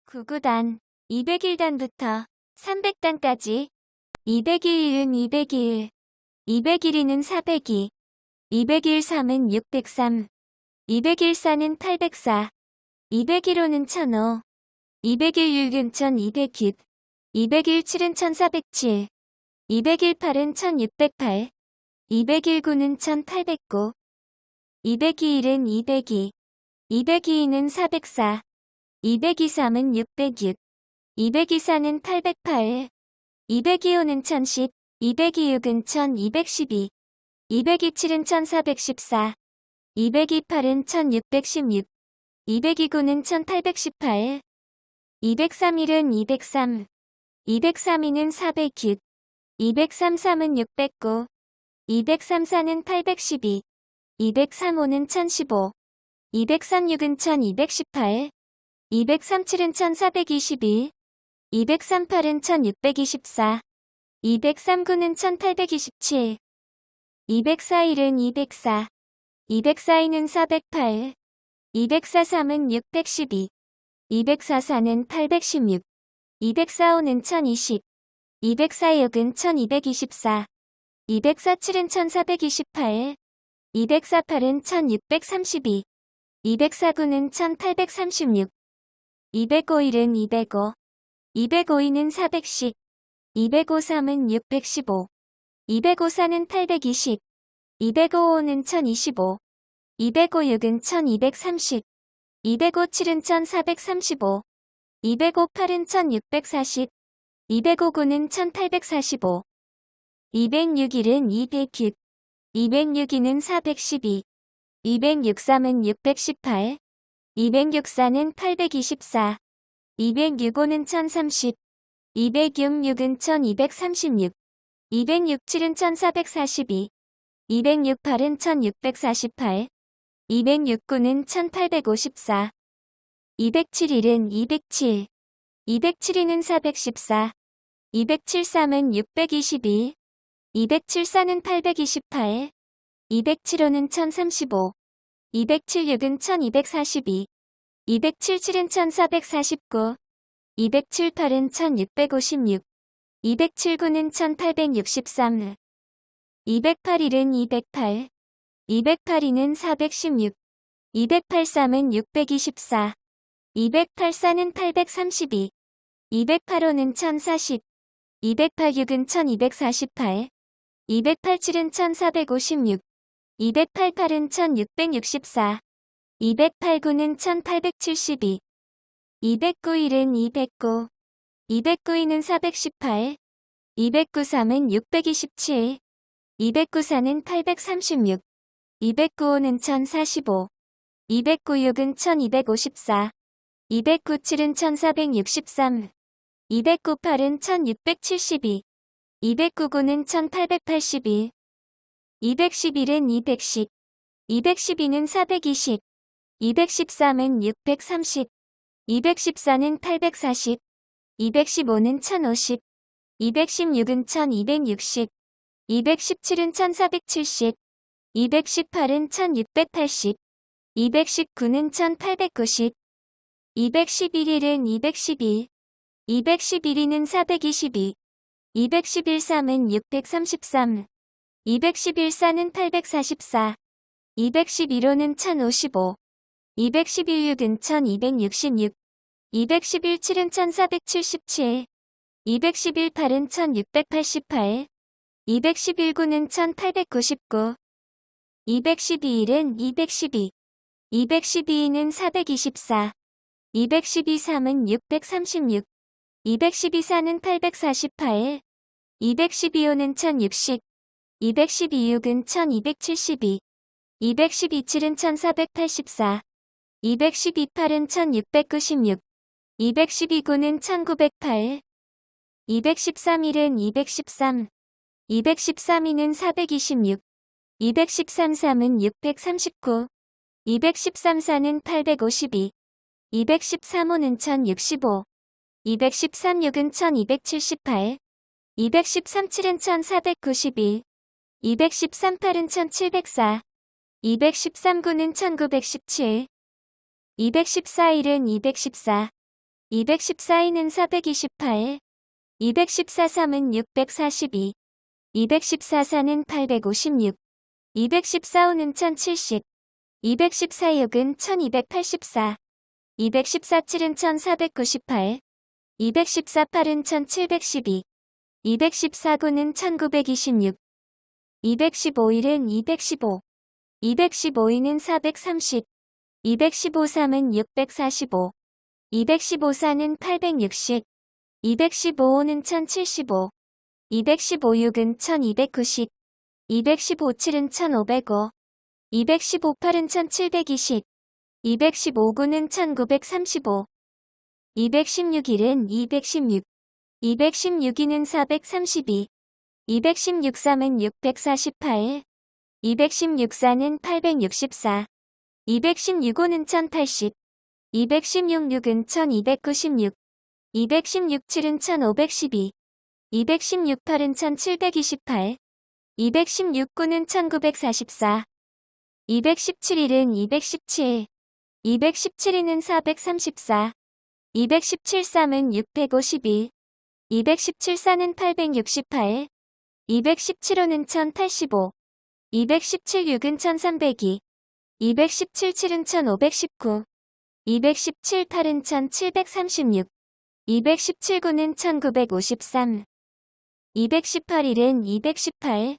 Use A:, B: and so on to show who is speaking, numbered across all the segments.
A: 구구단 201단부터 300단까지 201은 201, 201은 402, 201-3은 603, 201-4는 804, 201-5는 1005, 201-6은 1206, 201-7은 1407, 201-8은 1608, 201-9는 1809, 202-1은 202, 202-2는 404, 202-3은 606, 202-4는 808, 202-5는 1010, 202-6은 1212, 202-7은 1414, 202-8은 1616, 202-9는 1818, 203-1은 203, 203-2는 406, 203-3은 609, 203-4는 812, 203-5는 1015, 203-6은 1218, 203-7은 1421, 203-8은 1624, 203-9는 1827, 204-1은 204, 204-2는 408, 204-3은 612, 204-4는 816, 204-5는 1020, 204-6은 1224, 204-7은 1428, 204-8은 1632, 204-9는 1836, 205-1은 205, 205-2는 410, 205-3은 615, 205-4는 820, 205-5는 1025, 205-6은 1230, 205-7은 1435, 205-8은 1640, 205-9는 1845, 206-1은 206, 206-2는 412, 206-3은 618, 206-4는 824, 206-5는 1030, 206-6은 1236, 206-7은 1442, 206-8은 1648, 206-9는 1854, 207-1은 207, 207-2는 414, 207-3은 621, 207-4는 828, 207-5는 1035, 207-6은 1242, 207-7은 1449, 207-8은 1656, 207-9는 1863, 208-1은 208, 208-2는 416, 208-3은 624, 208-4는 832, 208-5는 1040, 208-6은 1248, 208-7은 1456, 208-8은 1664, 208-9는 1872, 209-1은 209, 209-2는 418, 209-3은 627, 209-4는 836, 209-5는 1045, 209-6은 1254, 209-7은 1463, 209-8은 1672, 209-9는 1881, 211은 210, 212는 420, 213은 630, 214는 840, 215는 1050, 216은 1260, 217은 1470, 218은 1680, 219는 1890, 211-1은 211, 211-2는 422, 211-3은 633, 211-4는 844, 211-5는 1055, 211-6은 1266, 211-7은 1477, 211-8은 1688, 211-9는 1899, 212-1은 212, 212-2는 424, 212-3은 636, 212-4는 848, 212-5는 1060, 212-6은 1272, 212-7은 1484, 212-8은 1696, 212-9는 1908, 213-1은 213, 213-2는 426, 213-3은 639, 213-4는 852, 213-5는 1065, 213-6은 1278, 213-7은 1491, 213-8은 1704, 213-9는 1917, 214-1은 214, 214-2는 428, 214-3은 642, 214-4는 856, 214-5는 1070, 214-6은 1284, 214-7은 1498, 214-8은 1712, 214-9는 1926, 215-1은 215, 215-2는 430, 215-3은 645, 215-4는 860, 215-5는 1075, 215-6은 1290, 215-7은 1505, 215-8은 1720, 215-9는 1935, 216-1은 216, 216-2는 432, 216-3은 648, 216-4는 864, 216-5는 1080, 216-6은 1296, 216-7은 1512, 216-8은 1728, 216-9는 1944, 217-1은 217, 217-2는 434, 217-3은 651, 217-4는 868, 217-5는 1085, 217-6은 1302, 217-7은 1519, 217-8은 1736, 217-9는 1953, 218-1은 218,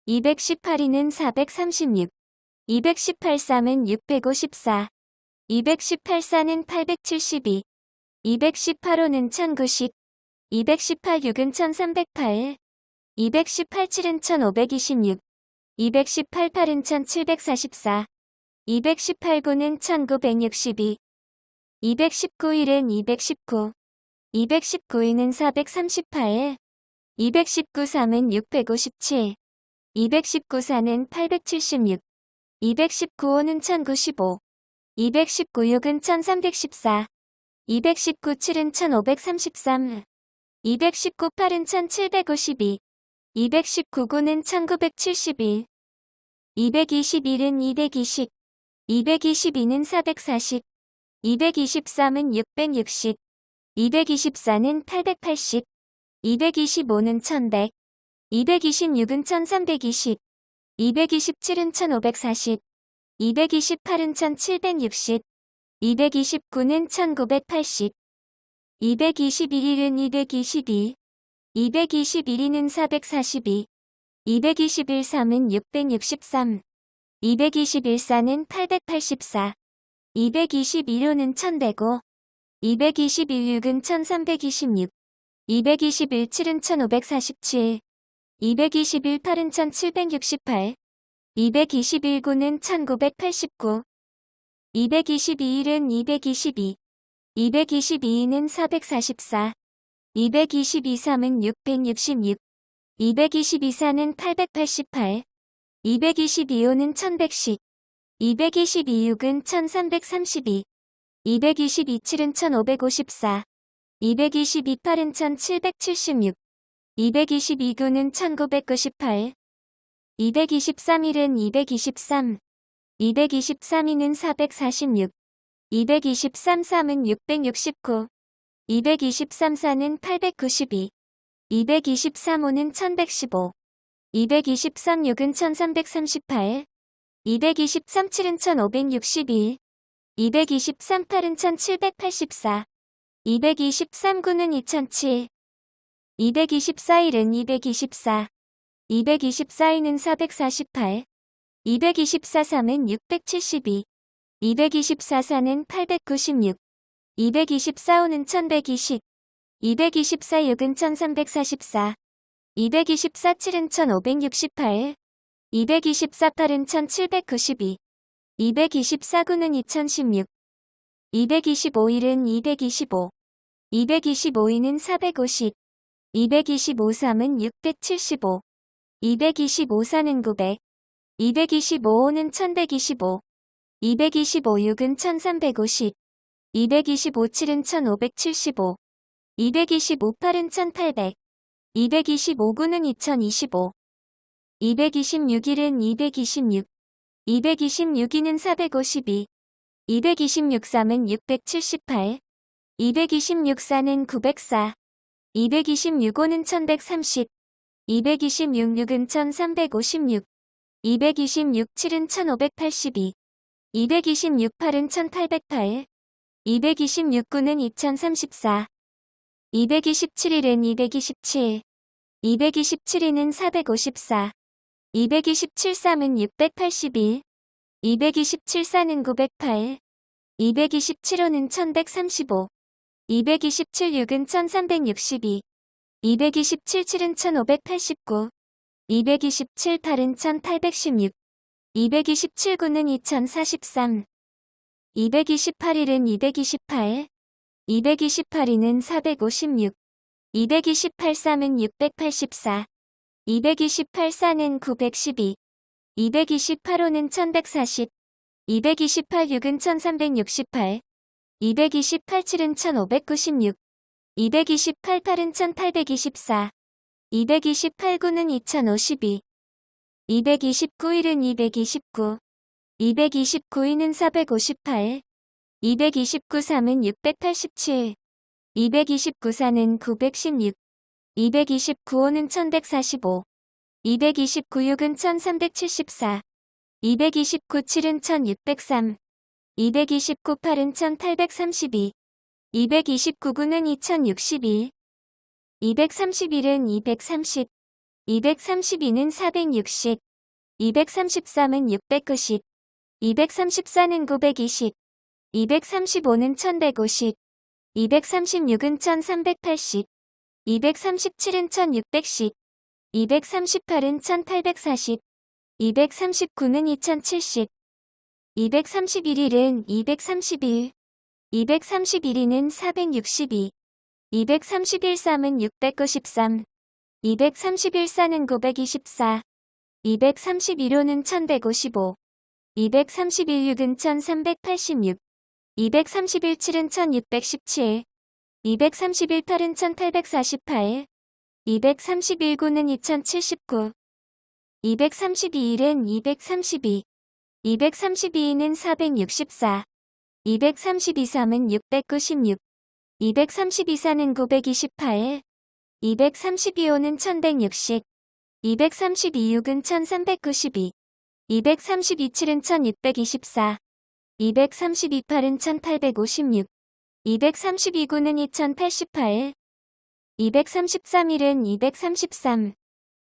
A: 218-2는 436, 218-3은 654, 218-4는 872, 218-5는 1090, 218-6은 1308, 218-7은 1526, 218-8은 1744, 218-9는 1962, 219-1은 219, 219-2는 438, 219-3은 657, 219-4는 876, 219-5는 1095, 219-6은 1314, 219-7은 1533, 219-8은 1752, 219-9는 1971, 221은 220, 222는 440, 223은 660, 224는 880, 225는 1100, 226은 1320, 227은 1540, 228은 1760, 229는 1980, 221은 222, 221은 442, 221-3은 663, 221-4는 884, 221-5는 1105, 221-6은 1326, 221-7은 1547, 221-8은 1768, 221-9는 1989, 222-1은 222, 222는 444, 222-3은 666, 222-4는 888, 222-5는 1110, 222-6은 1332, 222-7은 1554, 222-8은 1776, 222-9는 1998, 223-1은 223, 223-2는 446, 223-3은 669, 223-4는 892, 223-5는 1115, 223-6은 1338, 223-7은 1561, 223-8은 1784, 223-9는 2007, 224-1은 224, 224-2는 448, 224-3은 672, 224-4는 896, 224-5는 1120, 224-6은 1344, 224-7은 1568, 224-8은 1792, 224-9는 2016, 225-1은 225, 225-2는 450, 225-3은 675, 225-4는 900, 225-5는 1125, 225-6은 1350, 225-7은 1575, 225-8은 1800, 225-9는 2025, 226-1은 226, 226-2는 452, 226-3은 678, 226 4는 904. 226 5는 1130. 226 6은 1356. 226 7은 1582. 226 8은 1808. 226 9는 2034. 227 1은 227. 227 2는 454. 227 3은 681. 227 4는 908. 227 5는 1135. 227 6은 1362. 227 7은 1589. 227 8은 1816. 227 9는 2043. 228 1은 228. 228 2는 456. 228 3은 684. 228 4는 912. 228 5는 1140. 228 6은 1368. 228 7은 1596. 228 8은 1824. 228 9는 2052. 229 1은 229. 229 2는 458. 229 3은 687. 229 4는 916. 229 5는 1145. 229 6은 1374. 229 7은 1603. 229 8은 1832. 229 9는 2061. 231은 230. 232는 460. 233은 690. 234는 920. 235는 1150. 236은 1380. 237은 1610. 238은 1840. 239는 2070. 231일은 231. 231이는 462. 231 3은 693. 231 4는 924. 231 5는 1155. 231 6은 1386. 231 7은 1617. 231 8은 1848. 231 9는 2079. 232 1은 232. 232는 464. 232 3은 696. 232 4는 928. 232 5는 1160. 232 6은 1392. 232 7은 1624. 232 8은 1856. 232 9는 2088. 233 1은 233.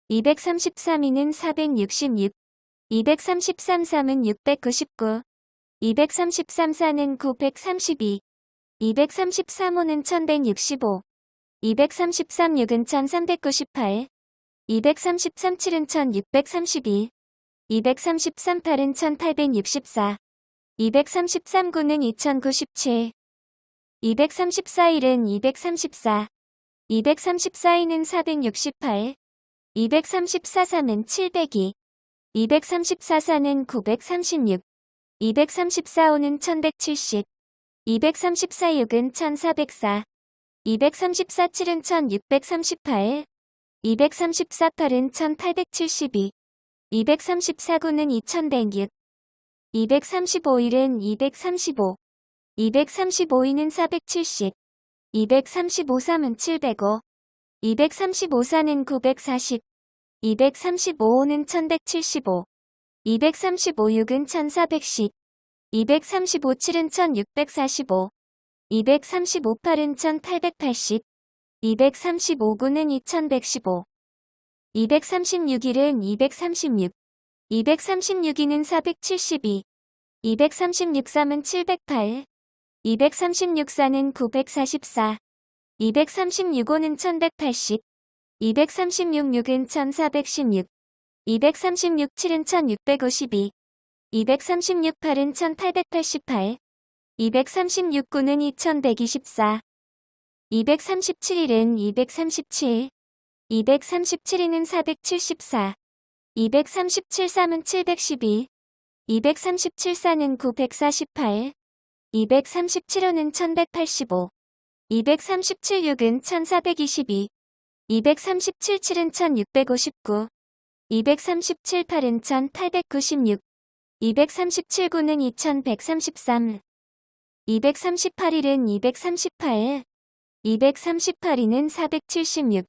A: 233 2는 466. 233 3은 699. 233 4는 932. 233 5는 1165. 233 6은 1398. 233 7은 1632. 233 8은 1864. 233 9는 2097. 234 1은 234. 234 2는 468. 234 3은 702. 234 4는 936. 234 5는 1170. 234 6은 1404. 234 7은 1638. 234 8은 1872. 234 9는 2106. 235 1은 235. 235 2는 470. 235 3은 705. 235 4는 940. 235 5는 1175. 235 6은 1410. 235 7은 1645. 235 8은 1880. 235 9는 2115. 236 1은 236. 236 2는 472. 236 3은 708. 236 4는 944. 236 5는 1180. 236 6은 1416. 236 7은 1652. 236 8은 1888. 236 9는 2124. 237 1은 237. 237 2는 474. 237 3은 712. 237 4는 948. 237 5는 1185. 237 6은 1422. 237 7은 1659. 237 8은 1896. 237 9는 2133. 238일은 238, 238이는 476,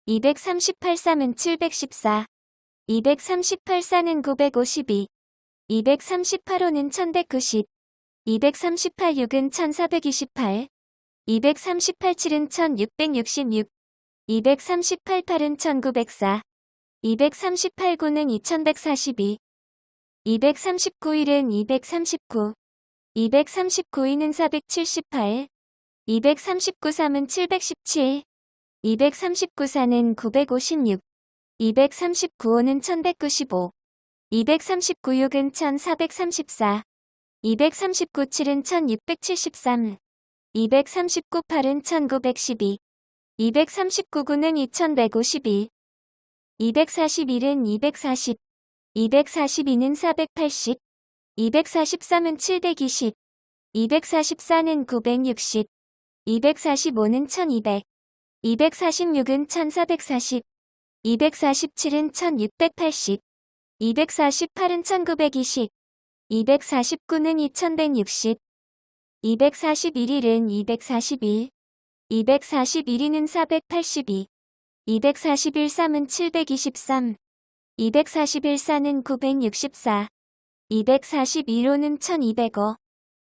A: 238삼은 714, 238사는 952, 238호는 1190, 238육은 1428, 238칠은 1666, 238팔은 1904, 238구는 2142, 239일은 239, 239이는 478, 239삼은 717, 239사는 956, 239호는 1195, 239육은 1434, 239칠은 1673, 239팔은 1912, 239구는 2151, 241은 240, 242는 480, 243은 720, 244는 960, 245는 1200, 246은 1440, 247은 1680, 248은 1920, 249는 2160, 241일은 241, 241이는 482, 241삼은 723, 241사는 964, 241호는 1205,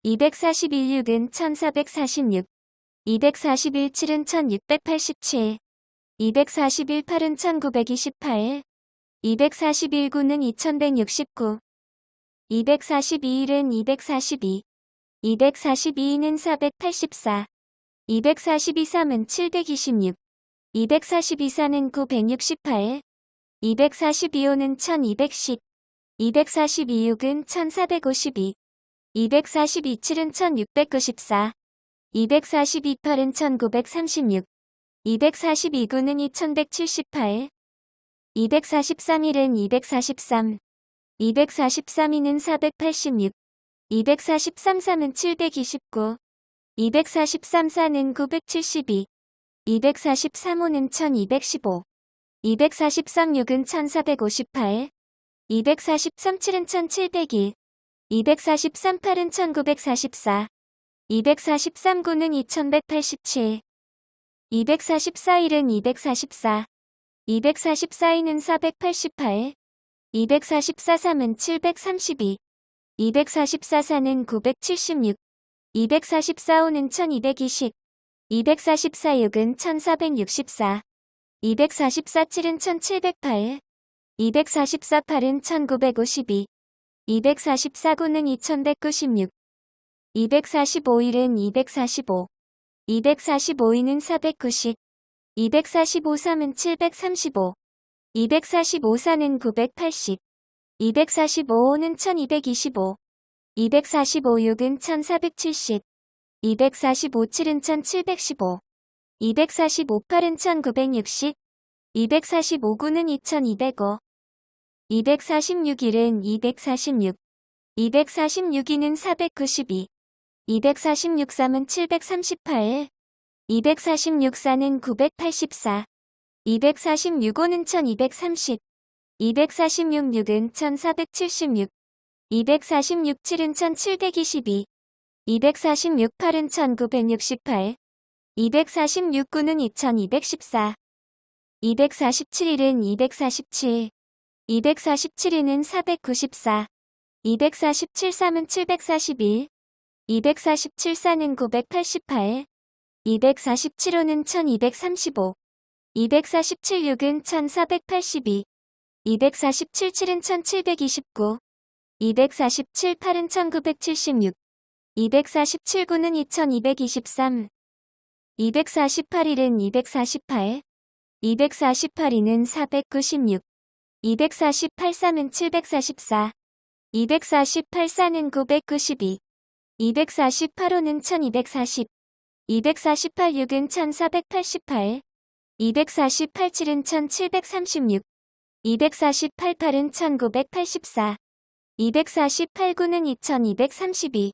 A: 241육은 1446, 241칠은 1687, 241팔은 1928, 241구는 2169, 242일은 242, 242는 484, 242삼은 726, 242사는 968, 242호는 1210, 242육은 1452, 242칠은 1694, 242팔은 1936, 242구는 2178, 243일은 243, 243이는 486, 243삼은 729, 243사는 972, 243호는 1215, 243육은 1458, 243칠은 1701, 243팔은 1944, 243구는 2187, 244일은 244, 244이는 488, 244삼은 732, 244사는 976, 244호는 1220, 244육은 1464, 244칠은 1708, 244팔은 1952, 244구는 2196, 245일은 245, 245이는 490, 245삼은 735, 245사는 980, 245호는 1225, 245육은 1470, 245칠은 1715, 245팔은 1960, 245구는 2205, 246일은 246, 246이는 492, 246삼은 738, 246사는 984, 246호는 1230, 246육은 1476, 246칠은 1722, 246팔은 1968, 246구는 2214, 247일은 247, 247이는 494, 247삼은 741, 247사는 988, 247호는 1235, 247육은 1482, 247칠은 1729, 247팔은 1976, 247구는 2223, 248일은 248, 248이는 496, 248삼은 744, 248사는 992, 248호는 1240, 248육은 1488, 248칠은 1736, 248팔은 1984, 248구는 2232,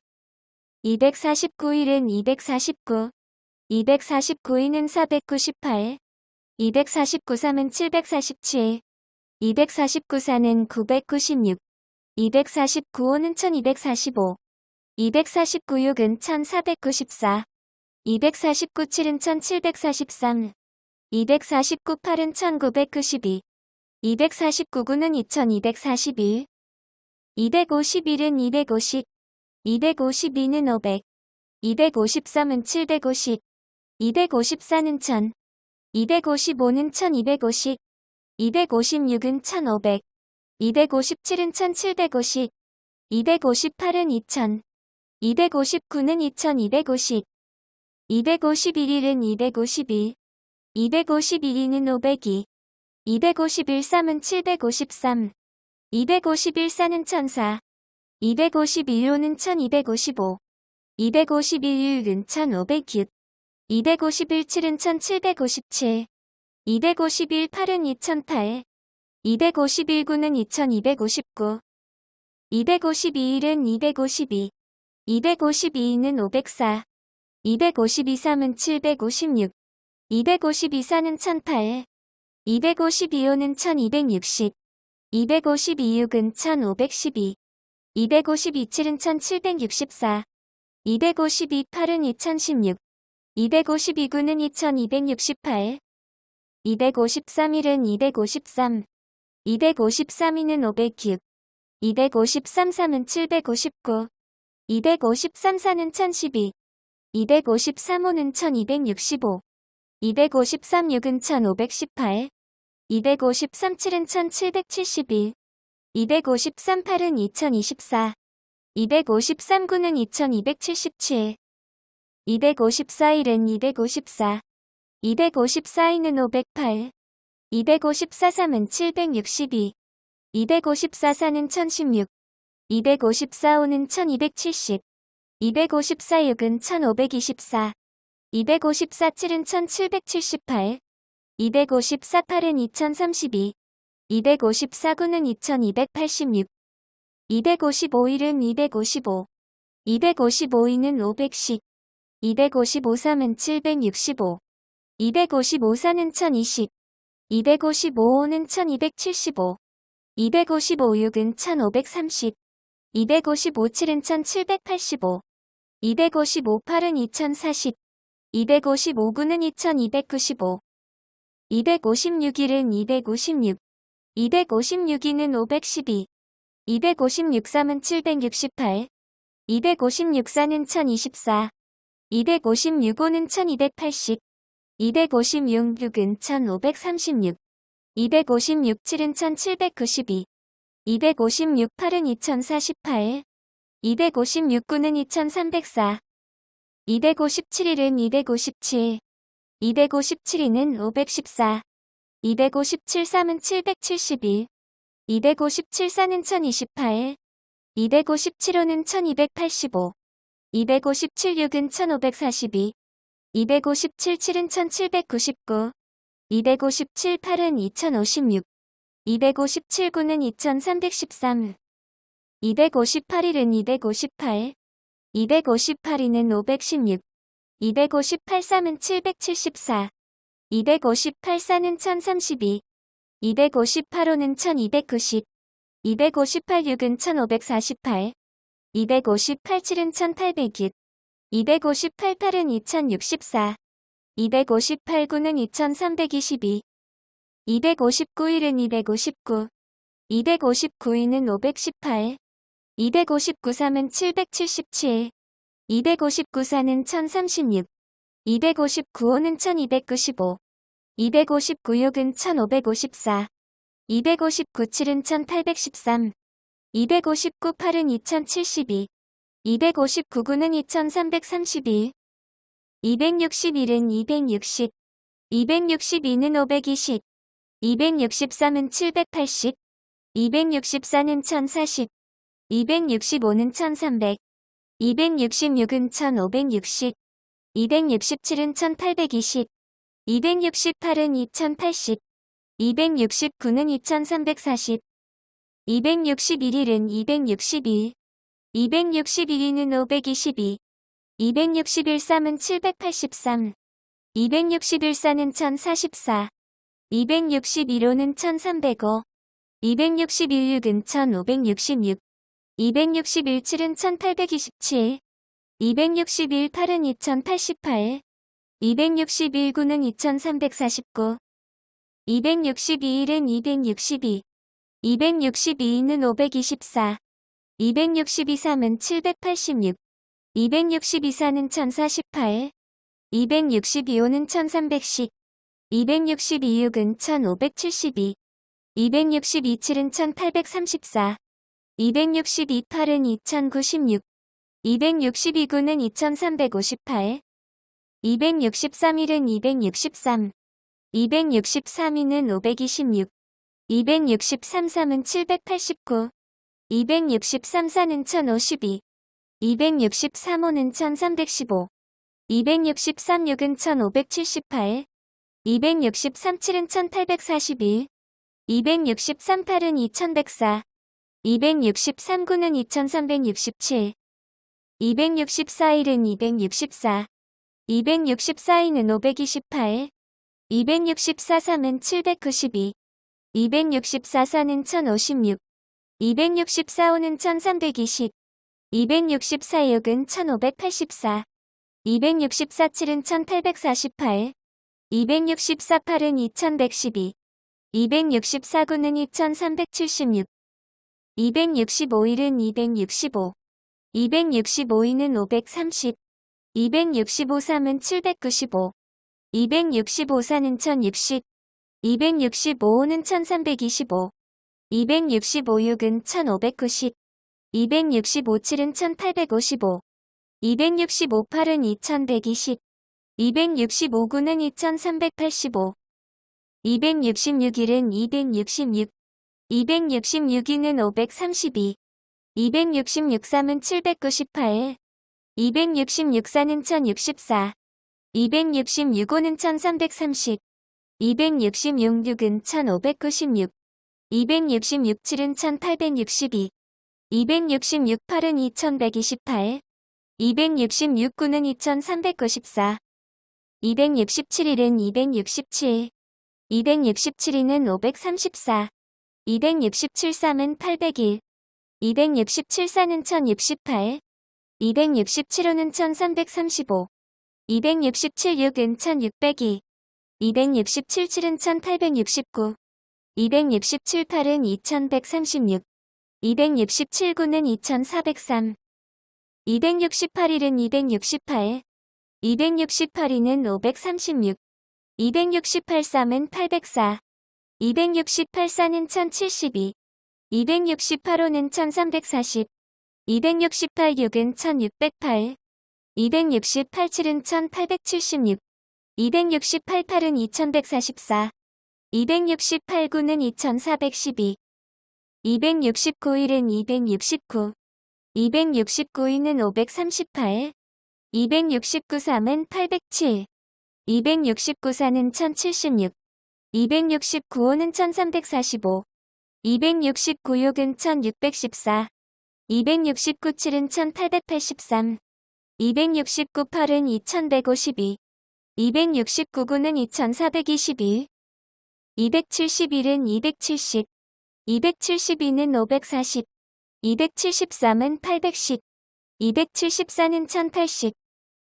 A: 249일은 249, 249이는 498, 249삼은 747, 249사는 996, 249호는 1245, 249 6은 1494. 249 7은 1743. 249 8은 1992. 249 9는 2241. 251은 250. 252는 500. 253은 750. 254는 1000. 255는 1250. 256은 1500. 257은 1750. 258은 2000. 259는 2250. 251은 251. 251는 502. 251 3은 753. 251 4는 1004. 251 5는 1255. 251 6은 1506. 251 7은 1757. 251 8은 2008. 251 9는 2259. 252은 252. 252는 504. 252 3은 756. 252 4는 1008. 252 5는 1260. 252 6은 1512. 252 7은 1764. 252 8은 2016. 252 9는 2268. 253 1은 253. 253 2는 506. 253 3은 759. 253 4는 1012. 253 5는 1265. 253 6은 1518. 253 7은 1771. 253 8은 2024. 253 9는 2277. 254 1은 254. 254 2는 508. 254 3은 762. 254 4는 1016. 254 5는 1270. 254 6은 1524. 254 7은 1778. 254 8은 2032. 254 9는 2286. 255 1은 255. 255 2는 510. 255 3은 765. 255 4는 1020. 255 5는 1275. 255 6은 1530. 255 7은 1785. 255 8은 2040. 255 9는 2295. 256 1은 256. 256 2는 512. 256 3은 768. 256 4는 1024. 256 5는 1280. 256 6은 1536. 256 7은 1792. 256 8은 2048. 256 9는 2304. 257 1은 257. 257 2는 514. 257 3은 771. 257 4는 1028. 257 5는 1285. 257 6은 1542. 257 7은 1799. 257 8은 2056. 257 9는 2313. 258 1은 258. 258 2는 516. 258 3은 774. 258 4는 1032. 258 5는 1290. 258 6은 1548. 258 7은 1806. 258 8은 2064. 258 9는 2322. 259 1은 259. 259 2는 518. 259 3은 777. 259 4는 1036. 259 5는 1295. 259 6은 1554. 259 7은 1813. 259 8은 2072. 259 9는 2331. 261은 260. 262는 520. 263은 780. 264는 1040. 265는 1300. 266은 1560. 267은 1820. 268은 2080. 269는 2340. 261은 261. 261는 522. 261 3은 783. 261 4는 1044. 261 5는 1305. 261 6은 1566. 261 7은 1827. 261 8은 2088. 261 9는 2349. 262 1은 262. 262는 524. 262 3은 786. 262 4는 1048. 262 5는 1310. 262 6은 1572. 262 7은 1834. 262 8은 2096. 262 9는 2358. 263 1은 263. 263 2는 526. 263 3은 789. 263 4는 1052. 263 5는 1315. 263 6은 1578. 263 7은 1841. 263 8은 2104. 263 9는 2367. 264 1은 264. 264 2는 528. 264 3은 792. 264 4는 1056. 264 5는 1320. 264 6은 1584. 264 7은 1848. 264 8은 2112. 264 9는 2376. 265 1은 265. 265 2는 530. 265 3은 795. 265 4는 1060. 265 5는 1325. 265 6은 1590. 265 7은 1855. 265 8은 2120. 265 9는 2385. 266 1은 266. 266 2는 532. 266 3은 798. 266 4는 1064. 266 5는 1330. 266 6은 1596. 266 7은 1862. 266 8은 2128. 266 9는 2394. 267 1은 267. 267 2는 534. 267 3은 801. 267 4는 1068. 267 5는 1335. 267 6은 1602. 267 7은 1869. 267 8은 2136. 267 9는 2403. 268 1은 268. 268 2는 536. 268 3은 804. 268 4는 1072. 268 5는 1340. 268 6은 1608. 268 7은 1876. 268 8은 2144. 268 9는 2412. 269 1은 269. 269 2는 538. 269 3은 807. 269 4는 1076. 269 5는 1345. 269 6은 1614. 269 7은 1883. 269 8은 2152. 269 9는 2421. 271은 270. 272는 540. 273은 810. 274는 1080.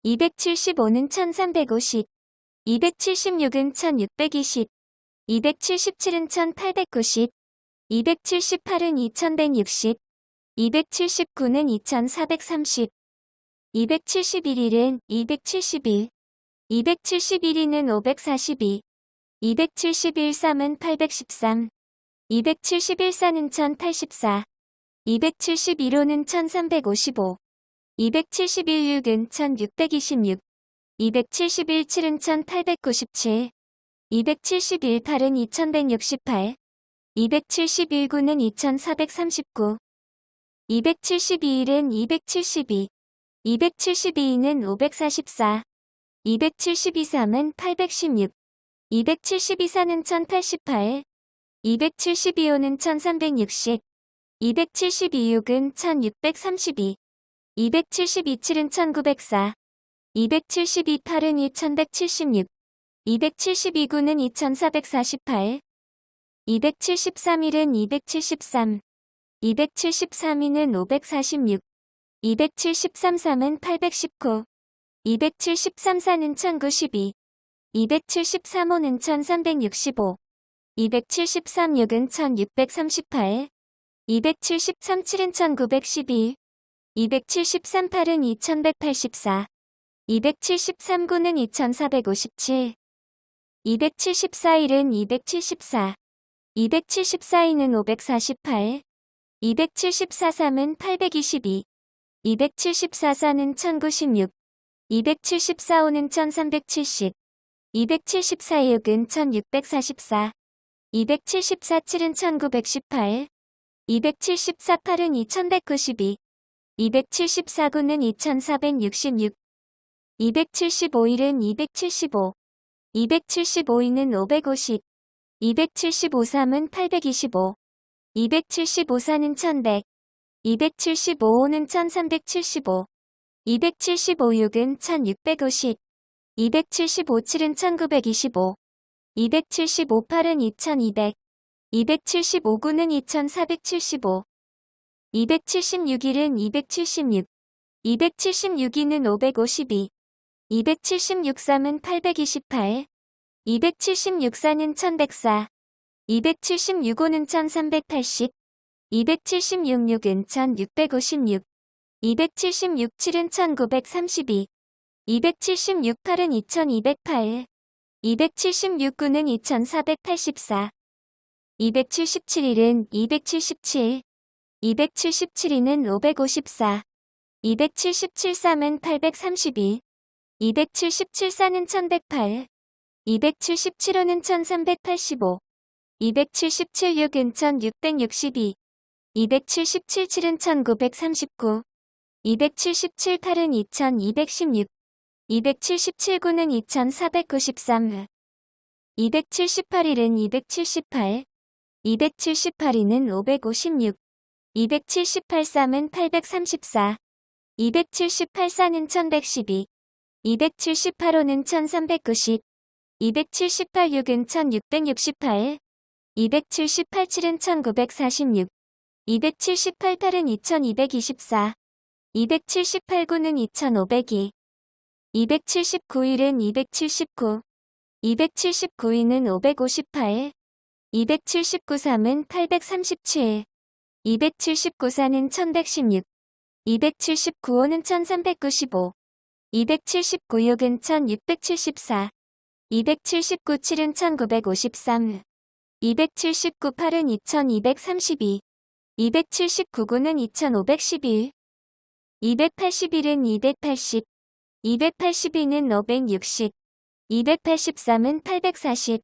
A: 275는 1350. 276은 1620. 277은 1890. 278은 2160. 279는 2430. 271은 271. 271은 542. 271 3은 813. 271 4는 1084. 271 5는 1355. 271 6은 1626. 271 7은 1897. 271 8은 2168. 271 9는 2439. 272 1은 272. 272는 544. 272 3은 816. 272 4는 1088. 272 5는 1360. 272 6은 1632. 272 7은 1904. 272 8은 2176. 272 9는 2448. 273 1은 273. 273, 2는 546. 273, 3은 819. 273, 4는 1092. 273, 5는 1365. 273, 6은 1638. 273, 7은 1912. 273, 8은 2184. 273, 9는 2457. 274, 1은 274. 274, 2는 548. 274, 3은 822. 274, 4는 1096. 274, 5는 1370. 274, 6은 1644. 274, 7은 1918. 274, 8은 2192. 274, 9는 2466. 275, 1은 275. 275, 2는 550. 275, 3은 825. 275, 4는 1100. 275, 5는 1375. 275, 6은 1650. 275, 7은 1925. 275, 8은 2200. 275, 9는 2475. 276, 1은 276. 276, 2는 552. 276, 3은 828. 276, 4는 1104. 276, 5는 1380. 276, 6은 1656. 276, 7은 1932. 276, 8은 2208. 276, 9는 2484. 277, 1은 277. 277, 2는 554. 277, 3은 831. 277, 4는 1108. 277, 5는 1385. 277, 6은 1662. 277, 7은 1939. 277, 8은 2216. 277, 9는 2493. 278, 1은 278. 278, 2는 556. 278, 3은 834. 278, 4는 1112. 278, 5는 1390. 278, 6은 1668. 278, 7은 1946. 278, 8은 2224. 278, 9는 2502. 279, 1은 279. 279, 2는 558. 279, 3은 837. 279, 4는 1116. 279, 5는 1395. 279, 6은 1674. 279, 7은 1953. 279, 8은 2232. 279, 9는 2511. 281은 280. 282는 560. 283은 840.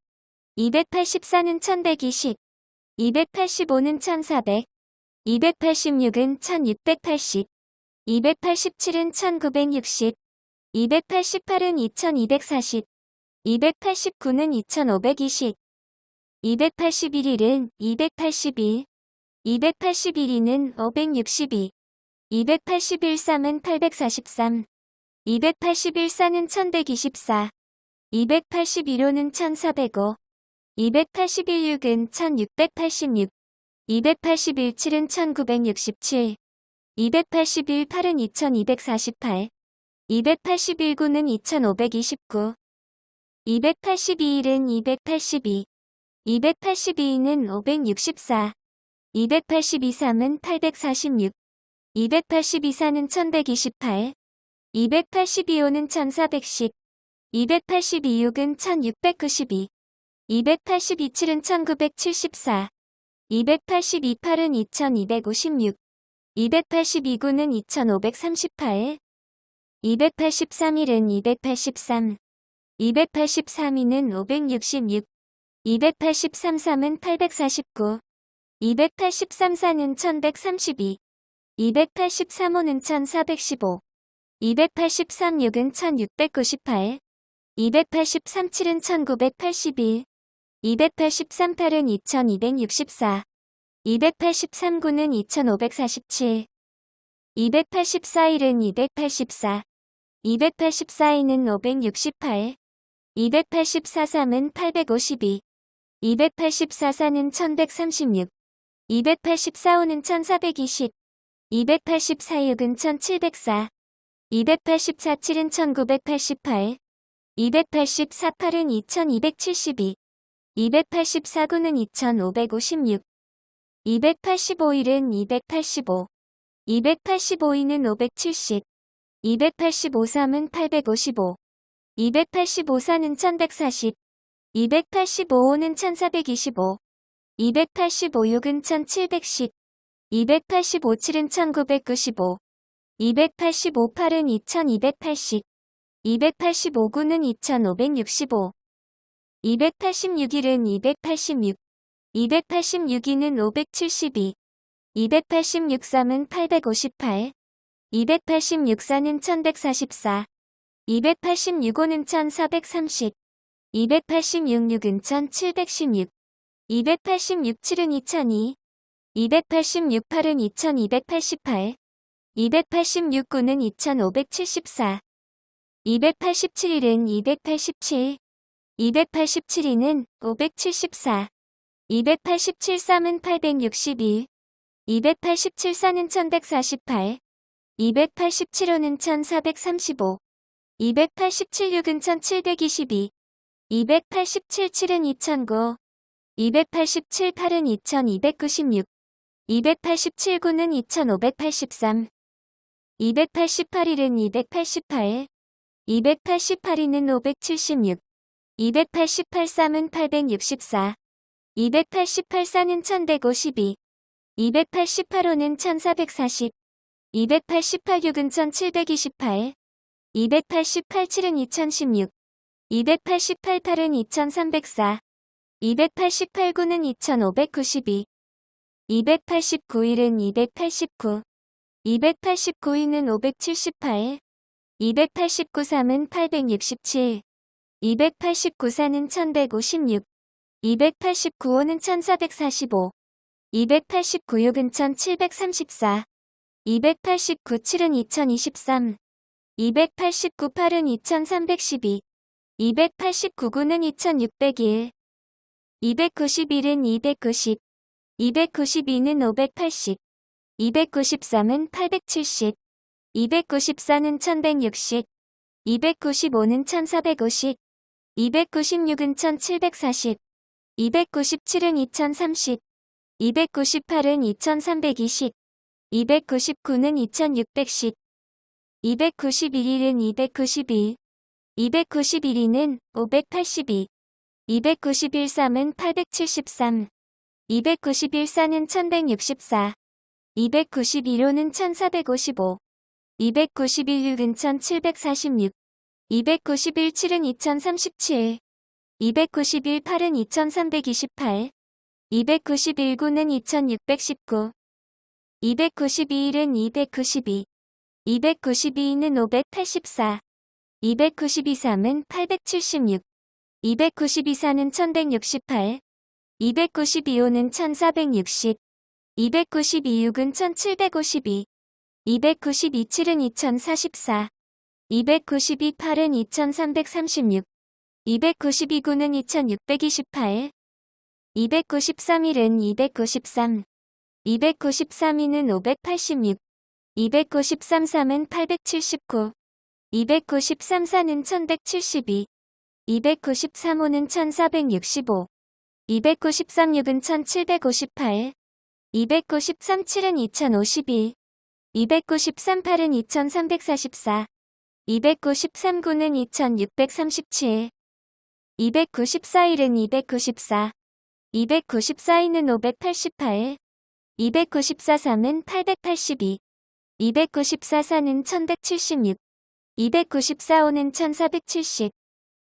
A: 284는 1120. 285는 1400. 286은 1680. 287은 1960. 288은 2240. 289는 2520. 281은 281. 281은 562. 281, 3은 843. 281, 4는 1124. 281호는 1405. 281, 6은 1686. 281, 7은 1967. 281, 8은 2248. 281, 9는 2529. 282, 1은 282. 282는 564. 282, 3은 846. 282, 4는 1128. 282, 5는 1410. 282, 6은 1692. 282, 7은 1974. 282, 8은 2256. 282, 9는 2538. 283, 1은 283. 283, 2는 566. 283, 3은 849. 283, 4는 1132. 283, 5는 1415. 283, 6은 1698. 283, 7은 1981. 283, 8은 2264. 283, 9는 2547. 284, 1은 284. 284, 2는 568. 284, 3은 852. 284, 4는 1136. 284, 5는 1420, 284, 6은 1704, 284, 7은 1988, 284, 8은 2272, 284, 9는 2556, 285, 1은 285, 285, 2는 570, 285, 3은 855, 285, 4는 1140, 285, 5는 1425, 285, 6은 1710, 285, 7은 1995, 285, 8은 2280, 285, 9는 2565, 286, 1은 286, 286, 2는 572, 286, 3은 858, 286, 4는 1144, 286, 5는 1430, 286, 6은 1716, 286, 7은 2002, 286, 8은 2288, 286, 9는 2574, 287, 1은 287, 287, 2는 574, 287, 3은 861, 287, 4는 1148, 287, 5는 1435, 287, 6은 1722, 287, 7은 2009, 287, 8은 2296, 287, 9는 2583, 288, 1은 288, 288, 2는 576, 288, 3은 864, 288, 4는 1152, 288, 5는 1440, 288, 6은 1728, 288, 7은 2016, 288, 8은 2304, 288, 9는 2592, 289, 1은 289, 289, 2는 578, 289, 3은 867, 289, 4는 1156, 289, 5는 1445, 289, 6은 1734, 289, 7은 2023, 289, 8은 2312, 289, 9는 2601, 291은 290, 292는 580, 293은 870, 294는 1160, 295는 1450, 296은 1740, 297은 2030, 298은 2320, 299는 2610, 291은 291, 291은 582, 291, 3은 873, 291, 4는 1164, 291, 5는 1455, 291, 6은 1746, 291, 7은 2037, 291, 8은 2328, 291, 9는 2619, 292, 1은 292, 292는 584, 292, 3은 876, 292, 4는 1168, 292, 5는 1460, 292, 6은 1752, 292, 7은 2044, 292, 8은 2336, 292, 9는 2628, 293, 1은 293, 293, 2는 586, 293, 3은 879, 293, 4는 1172, 293, 5는 1465, 293, 6은 1758, 293, 7은 2051, 293, 8은 2344, 293, 9는 2637, 294, 1은 294, 294, 2는 588, 294, 3은 882, 294, 4는 1176, 294, 5는 1470,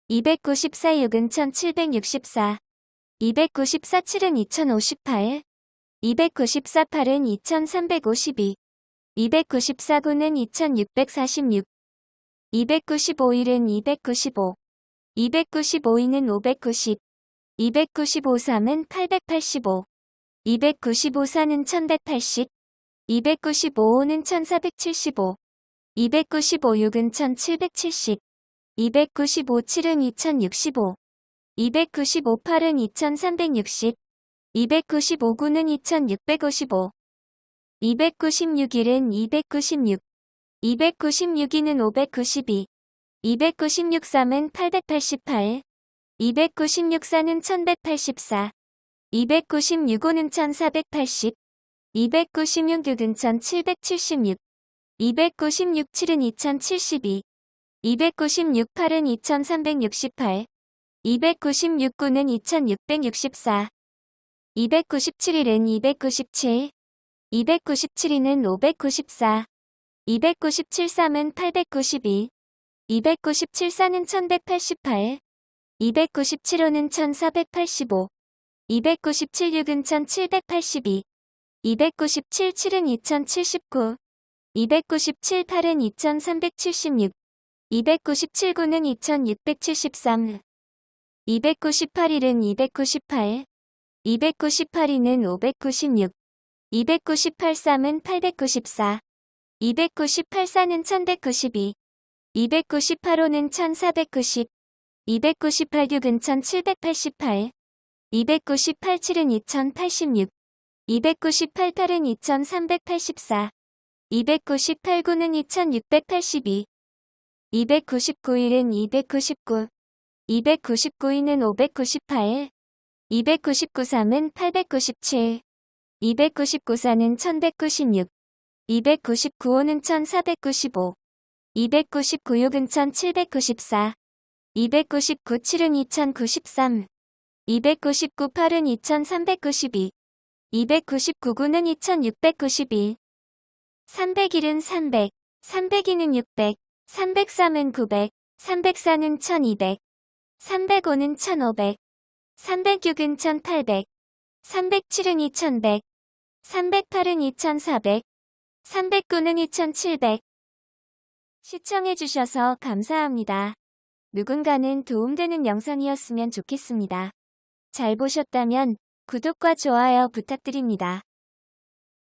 A: 294, 6은 1764, 294, 7은 2058, 294, 8은 2352, 294, 9는 2646, 295, 1은 295, 295, 2는 590, 295, 3은 885, 295, 4는 1180, 295, 5는 1475, 295, 6은 1770, 295, 7은 2065, 295, 8은 2360, 295구는 2655. 296일은 296. 296이는 592. 296삼은 888. 296사는 1184. 296오는 1480. 296은 1776. 296칠은 2072. 296팔은 2368. 296구는 2664. 297일은 297. 297이는 594. 297삼은 892. 297사는 1188. 297호는 1485. 297육은 1782. 297칠은 2079. 297팔은 2376. 297구는 2673. 298일은 298. 298이는 596. 298삼은 894. 298사는 1192. 298호는 1490. 298육은 1788. 298칠은 2086. 298팔은 2384. 298구는 2682. 299일은 299. 299이는 598. 299삼은 897. 299사는 1196. 299호는 1495. 299육은 1794. 299칠은 2093. 299팔은 2392. 299구는 2691. 300일은 300. 302는 600. 303은 900. 304는 1200. 305는 1500. 306은 1800. 307은 2100. 308은 2400. 309는 2700. 시청해주셔서 감사합니다. 누군가는 도움되는 영상이었으면 좋겠습니다. 잘 보셨다면 구독과 좋아요 부탁드립니다.